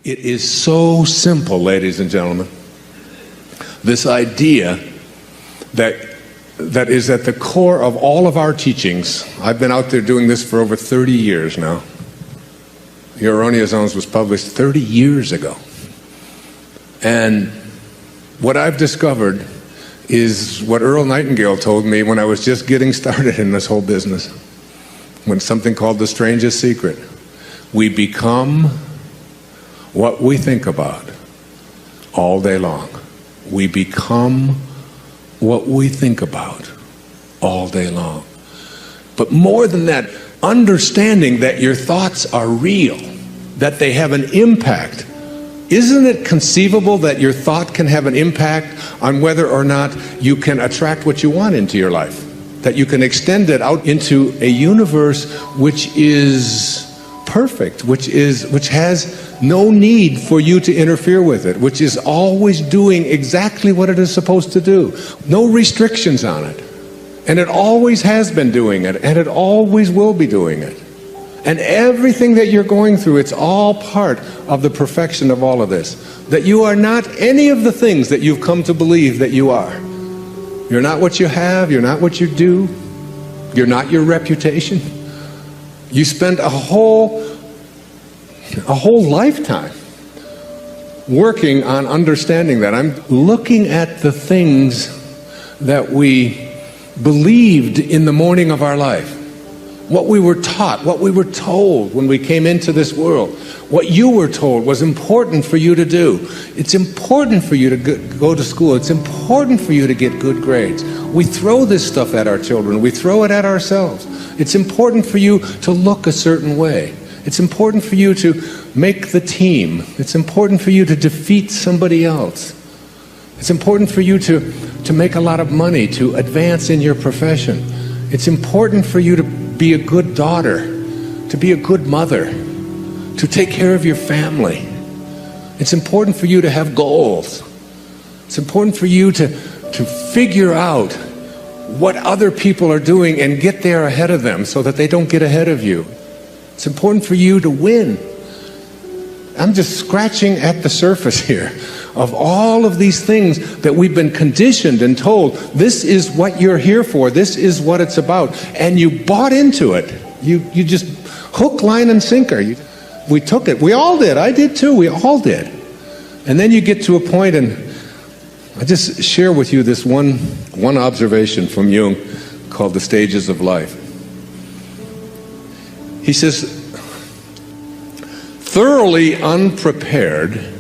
It is so simple, ladies and gentlemen. This idea that is at the core of all of our teachings. I've been out there doing this for over 30 years now. The Erroneous Zones was published 30 years ago. And what I've discovered is what Earl Nightingale told me when I was just getting started in this whole business, when something called the strangest secret. We become what we think about all day long. We become what we think about all day long. But more than that, understanding that your thoughts are real, that they have an impact. Isn't it conceivable that your thought can have an impact on whether or not you can attract what you want into your life? That you can extend it out into a universe which is perfect, which has no need for you to interfere with it, which is always doing exactly what it is supposed to do. No restrictions on it. And it always has been doing it, and it always will be doing it. And everything that you're going through, it's all part of the perfection of all of this. That you are not any of the things that you've come to believe that you are. You're not what you have, you're not what you do, you're not your reputation. You spent a whole lifetime working on understanding that. I'm looking at the things that we believed in the morning of our life. What we were taught, what we were told when we came into this world. What you were told was important for you to do. It's important for you to go to school. It's important for you to get good grades. We throw this stuff at our children. We throw it at ourselves. It's important for you to look a certain way. It's important for you to make the team. It's important for you to defeat somebody else. It's important for you to make a lot of money, to advance in your profession. It's important for you to be a good daughter, to be a good mother, to take care of your family. It's important for you to have goals. It's important for you to figure out what other people are doing and get there ahead of them so that they don't get ahead of you. It's important for you to win. I'm just scratching at the surface here of all of these things that we've been conditioned and told, this is what you're here for, this is what it's about. And you bought into it. You just hook, line, and sinker. We took it. We all did. I did too. We all did. And then you get to a point, and I just share with you this one observation from Jung called the stages of life. He says, thoroughly unprepared,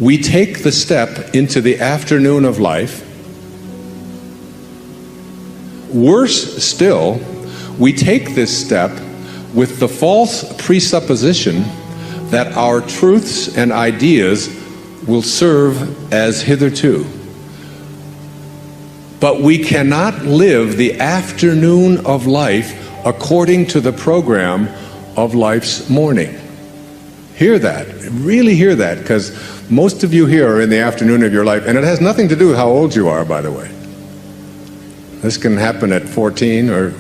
we take the step into the afternoon of life. Worse still, we take this step with the false presupposition that our truths and ideas will serve as hitherto. But we cannot live the afternoon of life according to the program of life's morning. Hear that. Really hear that, because most of you here are in the afternoon of your life, and it has nothing to do with how old you are, by the way. This can happen at 14, or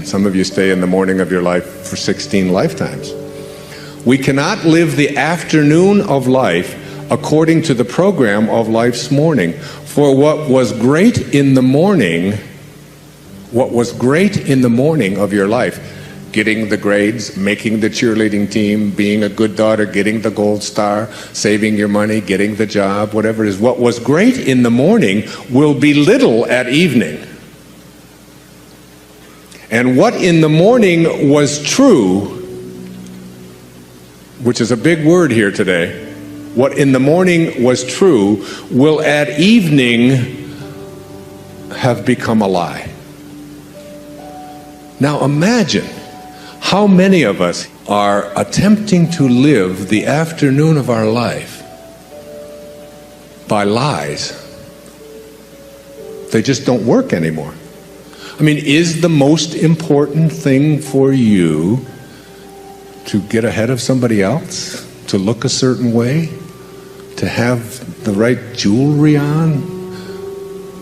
some of you stay in the morning of your life for 16 lifetimes. We cannot live the afternoon of life according to the program of life's morning. For what was great in the morning of your life, getting the grades, making the cheerleading team, being a good daughter, getting the gold star, saving your money, getting the job, whatever it is, what was great in the morning will be little at evening. And what in the morning was true, which is a big word here today, what in the morning was true will at evening have become a lie. Now imagine how many of us are attempting to live the afternoon of our life by lies. They just don't work anymore. I mean, is the most important thing for you to get ahead of somebody else? To look a certain way? To have the right jewelry on?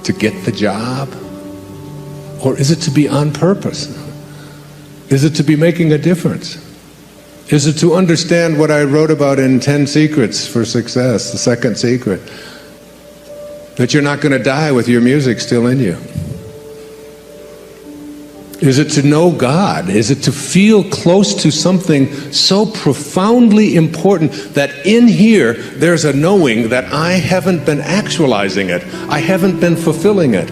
To get the job? Or is it to be on purpose? Is it to be making a difference? Is it to understand what I wrote about in 10 Secrets for Success, the second secret? That you're not going to die with your music still in you? Is it to know God? Is it to feel close to something so profoundly important that in here there's a knowing that I haven't been actualizing it, I haven't been fulfilling it?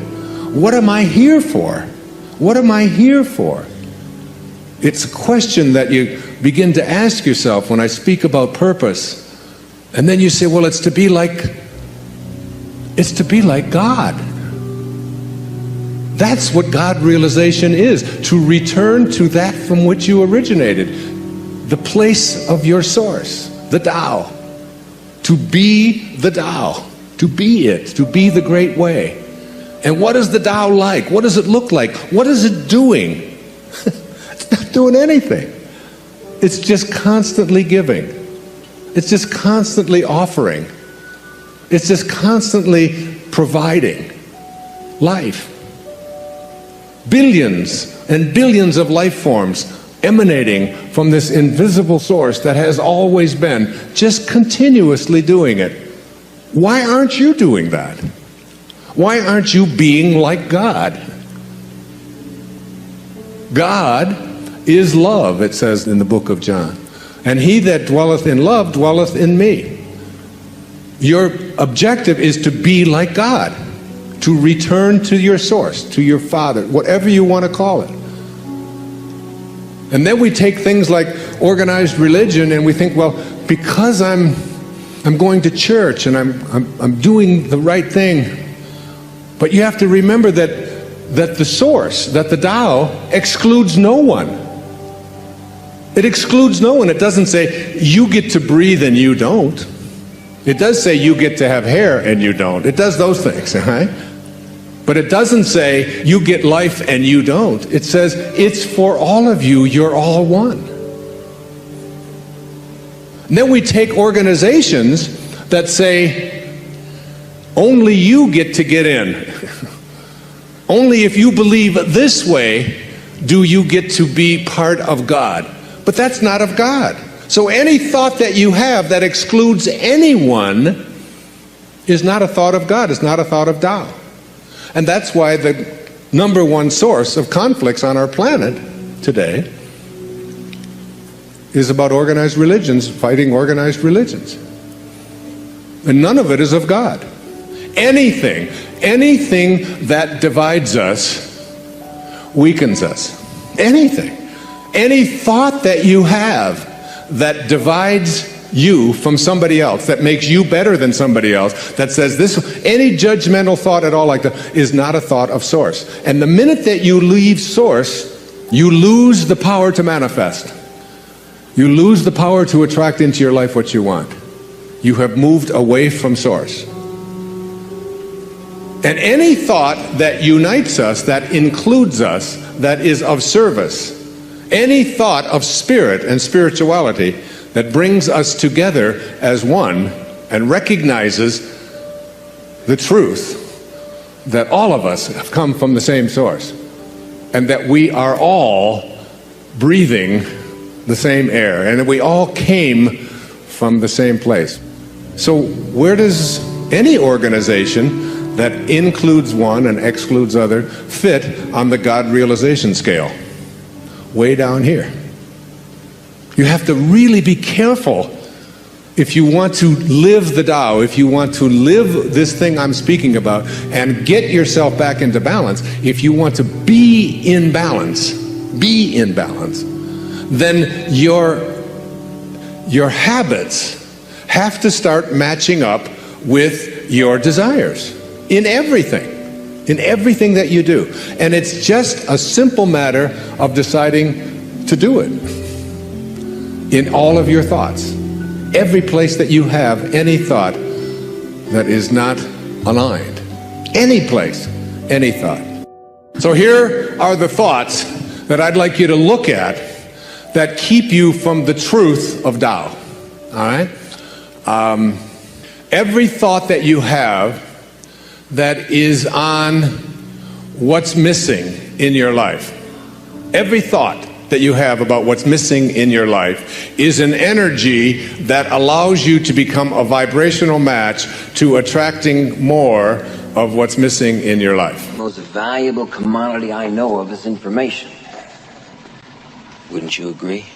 What am I here for? What am I here for? It's a question that you begin to ask yourself when I speak about purpose. And then you say, well, it's to be like God. That's what God realization is, to return to that from which you originated, the place of your source, the Tao. To be the Tao, to be it, to be the great way. And what is the Tao like? What does it look like? What is it doing? It's not doing anything. It's just constantly giving. It's just constantly offering. It's just constantly providing life. Billions and billions of life forms emanating from this invisible source that has always been, just continuously doing it. Why aren't you doing that? Why aren't you being like God? God is love, it says in the book of John. And he that dwelleth in love dwelleth in me. Your objective is to be like God, to return to your source, to your Father, whatever you want to call it. And then we take things like organized religion and we think, well, because I'm going to church and I'm doing the right thing. But you have to remember that the source, that the Tao excludes no one. It excludes no one. It doesn't say you get to breathe and you don't. It does say you get to have hair and you don't. It does those things, right? But it doesn't say you get life and you don't. It says it's for all of you, you're all one. And then we take organizations that say only you get to get in. Only if you believe this way do you get to be part of God. But that's not of God. So any thought that you have that excludes anyone is not a thought of God, it's not a thought of Tao. And that's why the number one source of conflicts on our planet today is about organized religions fighting organized religions. And none of it is of God. Anything that divides us weakens us. Anything. Any thought that you have that divides you from somebody else, that makes you better than somebody else, that says this, any judgmental thought at all like that is not a thought of source. And the minute that you leave source, you lose the power to manifest. You lose the power to attract into your life what you want. You have moved away from source. And any thought that unites us, that includes us, that is of service, any thought of spirit and spirituality that brings us together as one and recognizes the truth that all of us have come from the same source and that we are all breathing the same air and that we all came from the same place. So where does any organization that includes one and excludes other fit on the God realization scale? Way down here. You have to really be careful if you want to live the Tao, if you want to live this thing I'm speaking about and get yourself back into balance, if you want to be in balance, then your habits have to start matching up with your desires in everything that you do. And it's just a simple matter of deciding to do it in all of your thoughts. Every place that you have any thought that is not aligned. Any place, any thought. So here are the thoughts that I'd like you to look at that keep you from the truth of Tao. All right? Every thought that you have that is on what's missing in your life. Every thought that you have about what's missing in your life is an energy that allows you to become a vibrational match to attracting more of what's missing in your life. The most valuable commodity I know of is information. Wouldn't you agree?